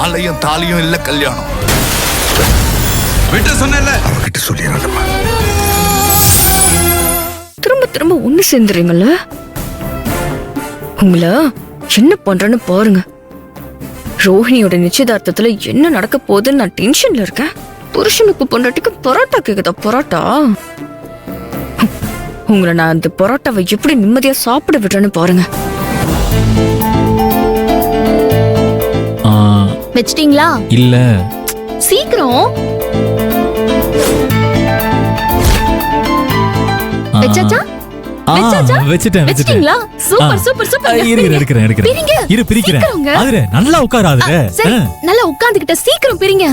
மாலையும் தாலியும் இல்ல கல்யாணம். விட்டு சொன்னல அவகிட்ட சொல்லிடுறேன். திரும்ப திரும்ப ஒண்ணு சேர்ந்துறீங்கல்ல. உங்கள என்ன பண்றேன்னு பாருங்க. ரோஹிணியோட நிச்சயதார்த்தத்துல என்ன நடக்க போகுதுன்னு நான் டென்ஷன்ல இருக்கேன். புருஷனுக்கு பொண்டாட்டிக்கு பரோட்டா கேக்குதா? பரோட்டா உங்களை நான் அந்த பரோட்டாவை எப்படி நிம்மதியா சாப்பிட விடுறேன்னு பாருங்க. வச்சிட்டீங்களா? இல்ல சீக்கிரம் வெச்சாச்சா? வெச்சிட்டேன். வெச்சிட்டீங்களா? Super super super. இரு பிரிக்கிறேன். அதுல நல்லா உட்காராதே. சரி நல்லா உட்கார்ந்துக்கிட்ட சீக்கிரம் பிரிங்க.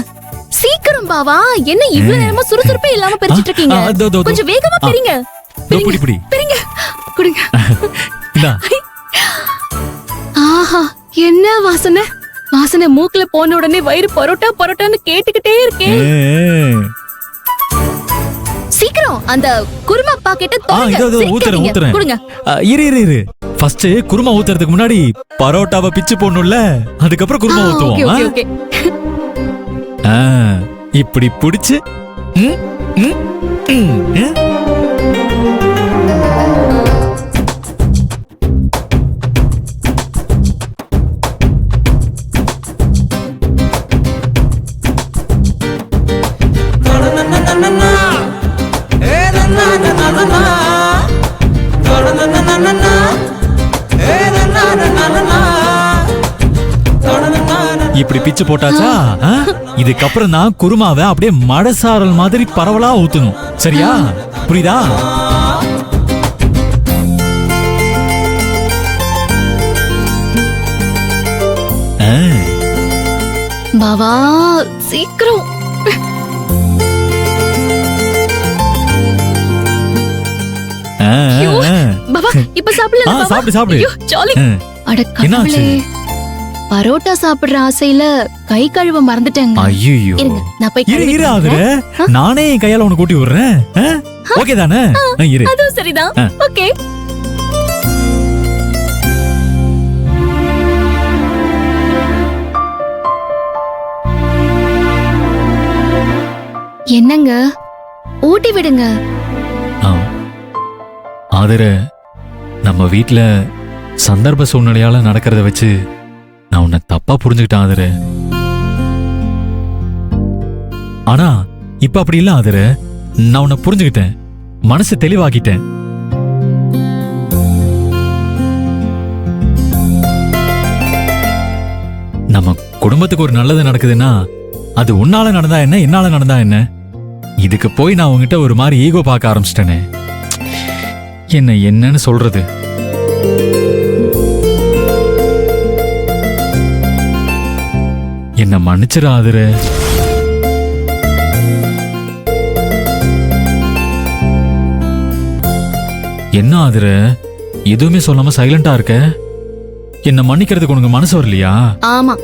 சீக்கிரம் பாவா. என்ன இவ்வளவு நேரமா சுறுசுறுப்பே இல்லாம பிரிச்சிட்டு இருக்கீங்க? கொஞ்சம் வேகமா பிரிங்க. பிரிங்க. குடுங்க. இந்தா. ஆஹா என்ன வாசனை. வாசனை மூக்குல போன உடனே வயிறு பரோட்டா பரோட்டான்னு கேட்டுக்கிட்டே இருக்கே. சீக்கிரம் அந்த குருமா பாக்கெட்ட ஊத்துறேன். கொடுங்க. இரு ஃபர்ஸ்ட் குருமா ஊத்துறதுக்கு முன்னாடி பரோட்டாவை பிச்சு போடணும்ல, அதுக்கப்புறம் குருமா ஊத்துவோம். இப்படி புடிச்சு இப்படி பிச்சு போட்டாச்சா? இதுக்கப்புறம் தான் குருமாவை அப்படியே மடசாரல் மாதிரி பரவலா ஊத்தணும். சரியா? புரியுதா? பாவா சீக்கிரம். பாவா இப்ப சாப்பிடலாம். சாப்பிடு. ஜாலி. அட கடவுளே, பரோட்டா சாப்பிடுற ஆசையில கை கழுவ மறந்துட்டேங்க. ஐயோ நான் போய் இரு ஆதுரே, நானே கையால உனக்கு கூட்டி விடுறேன். ஓகே தானே? இரு. அதுவும் சரிதான். ஓகே. என்னங்க ஊட்டி விடுங்க. ஆதுரே, நம்ம வீட்ல சந்தர்ப்ப சூழ்நிலையால நடக்கிறத வச்சு நான் உன்னை தப்பா புரிஞ்சுக்கிட்டேன் ஆதுரே. ஆனா இப்ப அப்படி இல்ல ஆதுரே. நான் உன்னை புரிஞ்சுக்கிட்டேன், மனசு தெளிவாக்கிட்டேன். நம்ம குடும்பத்துக்கு ஒரு நல்லது நடக்குதுன்னா அது உன்னால நடந்தா என்ன, என்னால நடந்தா என்ன? இதுக்கு போய் நான் உங்ககிட்ட ஒரு மாதிரி ஈகோ பார்க்க ஆரம்பிச்சிட்டேனே. என்னன்னு சொல்றது? என்ன மன்னிச்சிடாதுரே. என்ன ஆதுரே, எதுவுமே சொல்லாம சைலண்டா இருக்க? என்ன மன்னிக்கிறதுக்கு உனக்கு மனசு வரலையா? ஆமா.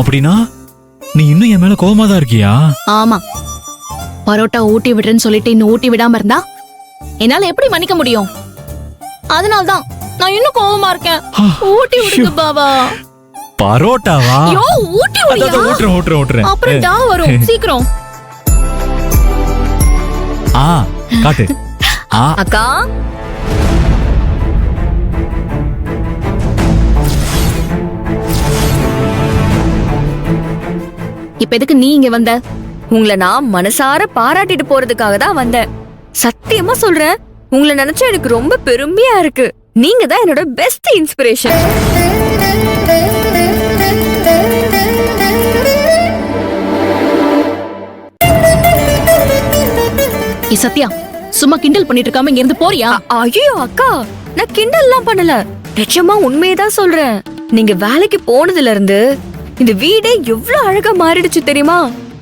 அப்படின்னா நீ இன்னும் என் மேல கோவமா தான் இருக்கியா? ஆமா. பரோட்டா ஊட்டி விடுறேன்னு சொல்லிட்டு இன்னும் ஊட்டி விடாம இருந்தா என்னால எப்படி மன்னிக்க முடியும்? அதனால்தான் நான் இன்னும் கோவமா இருக்கேன். ஊட்டி விடுங்க பாவா. பரோட்டாவா? யோ ஊட்டி விடுங்க. ஊட்டுறேன். அப்புறம் டா வரும். சீக்கிரம். காட்டு. அக்கா இப்ப எதுக்கு நீ இங்க வந்த? உங்களை நான் மனசார பாராட்டிட்டு போறதுக்காக தான் வந்தேன். சத்தியமா சொல்றேன், உங்களை நினைச்சா எனக்கு ரொம்ப பெருமையா இருக்கு. நீங்க தான் என்னோட பெஸ்ட் இன்ஸ்பிரேஷன். சத்யா, சும்மா கிண்டல் பண்ணிட்டு இருக்காம இங்க இருந்து போறியா? ஐயோ அக்கா, நான் கிண்டல்லாம் பண்ணல, நிஜமா உண்மையதான் சொல்றேன். நீங்க வேலைக்கு போனதுல இருந்து இந்த வீடே எவ்வளவு அழகா மாறிடுச்சு தெரியுமா?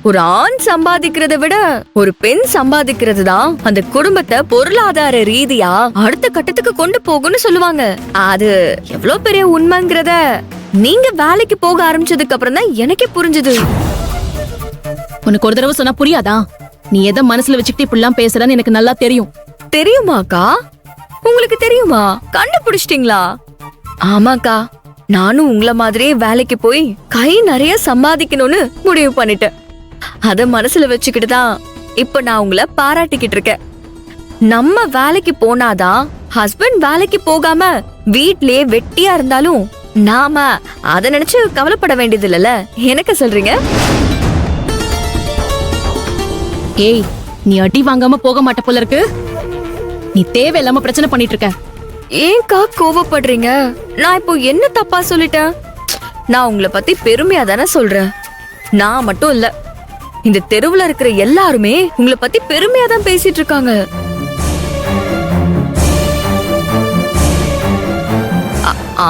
ஒரு ஆண் சம்பாதிக்கிறத விட ஒரு பெண் சம்பாதிக்கிறது தான் அந்த குடும்பத்தை பொருளாதார ரீதியா அடுத்த கட்டத்துக்கு கொண்டு போகும்னு சொல்லுவாங்க. அது எவ்வளவு பெரிய உண்மைங்கிறத நீங்க வேலைக்கு போக ஆரம்பிச்சதுக்கு அப்புறம் தான் எனக்கே புரிஞ்சுது. உனக்கு ஒரு தடவை சொன்னா புரியாதா? நீ எதை மனசுல வச்சுக்கிட்டு இப்படிலாம் பேசுறன்னு எனக்கு நல்லா தெரியும். தெரியுமாக்கா? உங்களுக்கு தெரியுமா? கண்டுபிடிச்சிட்டீங்களா? ஆமாக்கா, நானும் உங்கள மாதிரியே வேலைக்கு போய் கை நிறைய சம்பாதிக்கணும்னு முடிவு பண்ணிட்டேன். அத மனசுல வச்சுக்கிட்டு தான் இப்ப நான் உங்களை பாராட்டிக்கிட்டு இருக்கேன். நம்ம வேலைக்கு போனாதான் ஹஸ்பண்ட் வேலைக்கு போகாம வீட்லயே வெட்டியா இருந்தாலும் நாம அத நினைச்சு கவலைப்பட வேண்டியது இல்லல. எனக்கு சொல்றீங்க? ஏய், நீ அடி வாங்காம போக மாட்ட போல இருக்கு. நீ தேவையில்லாம பிரச்சனை பண்ணிட்டு இருக்க. ஏன்க்கா கோவப்படுறீங்க? நான் இப்போ என்ன தப்பா சொல்லிட்டேன்? நான் உங்களை பத்தி பெருமையா தானே சொல்றேன். நான் மட்டும் இல்ல, இந்த தெருவுல இருக்கிற எல்லாருமே உங்களை பத்தி பெருமையா தான் பேசிட்டு இருக்காங்க.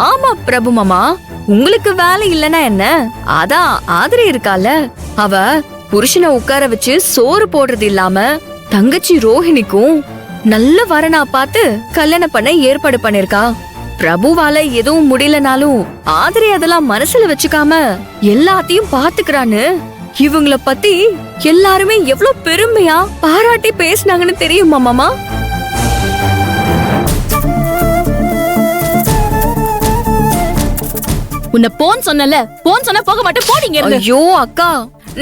ஆமா பிரபு மாமா, உங்களுக்கு வேலை இல்லனா என்ன? அதான் ஆதிரை இருக்கால, அவ புருஷனை உட்கார வச்சு சோறு போடுறது இல்லாம தங்கச்சி ரோஹிணிக்கும் நல்ல வரனா பார்த்து கல்யாணம் பண்ண ஏற்பாடு பண்ணிருக்கா. பிரபுவால எதுவும் முடியலனாலும் ஆதிரை அதெல்லாம் மனசுல வச்சுக்காம எல்லாத்தையும் பாத்துக்கிறான்னு இவங்கள பத்தி எல்லாருமே எவ்வளவு பெருமையா பாராட்டி பேசினாங்கன்னு தெரியுமா மாமா? உன்னை போன் சொன்னல, போன் சொன்னா போக மாட்டேன், போடிங்க. ஐயோ அக்கா,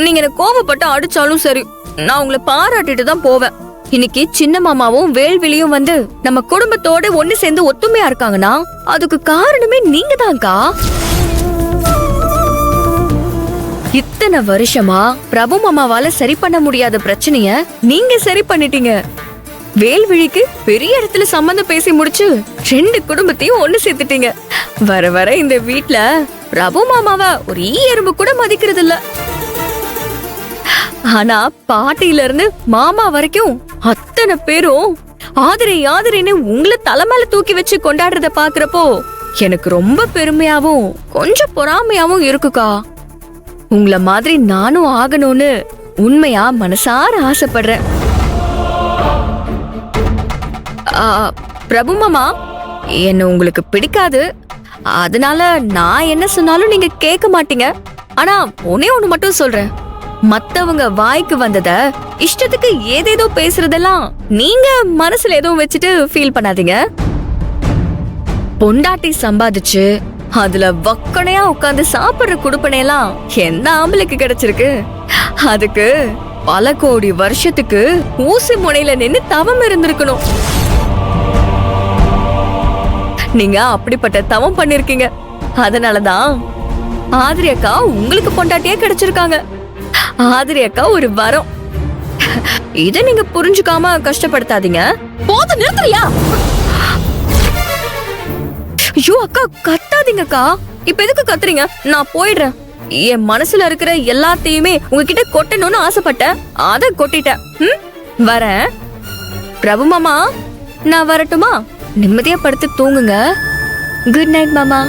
நீங்க என்ன கோவப்பட்டு அடிச்சாலும் சரி, நான் உங்களை பாராட்டிட்டு தான் போவேன். இன்னைக்கு சின்ன மாமாவும் வேல்விழியும் வந்து நம்ம குடும்பத்தோட ஒண்ணு சேர்ந்து ஒத்துமையா இருக்காங்கன்னா அதுக்கு காரணமே நீங்க தான்க்கா. இத்தனை வருஷமா பிரபு மாமாவால சரி பண்ண முடியாத பிரச்சனைய நீங்க சரி பண்ணிட்டீங்க. வேல்விழிக்கு பெரிய இடத்துல சம்பந்தம் பேசி முடிச்சு 2 குடும்பத்தையும் ஒண்ணு சேர்த்துட்டீங்க. வர வர இந்த வீட்ல பிரபு மாமாவ ஒரு எறும்பு கூட மதிக்கிறது இல்ல. ஆனா பாட்டியில இருந்து மாமா வரைக்கும் அத்தனை பேரும் ஆதிரை ஆதிரைன்னு உங்களை தலைமையில தூக்கி வச்சு கொண்டாடுறத பாக்குறப்போ எனக்கு ரொம்ப பெருமையாவும் கொஞ்சம் பொறாமையாவும் இருக்குக்கா. உங்களை மாதிரி நானும் ஆகணும்னு உண்மையா மனசார ஆசைப்படுறேன். பிரபு மாமா, என்ன உங்களுக்கு பிடிக்காது, அதனால நான் என்ன சொன்னாலும் நீங்க கேட்க மாட்டீங்க. ஆனா ஒண்ணு மட்டும் சொல்றேன், மத்தவங்க வாய்க்கு வந்தத இஷ்டத்துக்கு ஏதேதோ பேசுறதெல்லாம் நீங்க மனசுல எதுவும் வச்சுட்டு ஃபீல் பண்ணாதீங்க. பொண்டாட்டி சம்பாதிச்சு அதுல வக்கணையா உட்கார்ந்து சாப்பிடுற குடுப்பனையெல்லாம் எந்த ஆம்பளைக்கு கிடைச்சிருக்கு? அதுக்கு பல கோடி வருஷத்துக்கு ஊசி முனையில நின்னு தவம் இருந்திருக்கணும். நீங்க அப்படிப்பட்ட தவம் பண்ணிருக்கீங்க. அதனாலதான் ஆதிரி அக்கா உங்களுக்கு பொண்டாட்டியே கிடைச்சிருக்காங்க. ஆதிரி அக்கா ஒரு வரம். இத நீங்க புரிஞ்சுக்காம கஷ்டப்படுத்தாதீங்க. போதும், நிறுத்துறியா? ஐயோ அக்கா, கத்தாதீங்க அக்கா. இப்ப எதுக்கு கத்துறீங்க? நான் போயிடுறேன். என் மனசுல இருக்கிற எல்லாத்தையுமே உங்ககிட்ட கொட்டணும்னு ஆசைப்பட்டேன், அத கொட்டிட்டேன். வரேன். பிரபு மாமா, நான் வரட்டுமா? நிம்மதியா படுத்து தூங்குங்க. குட் நைட் மாமா.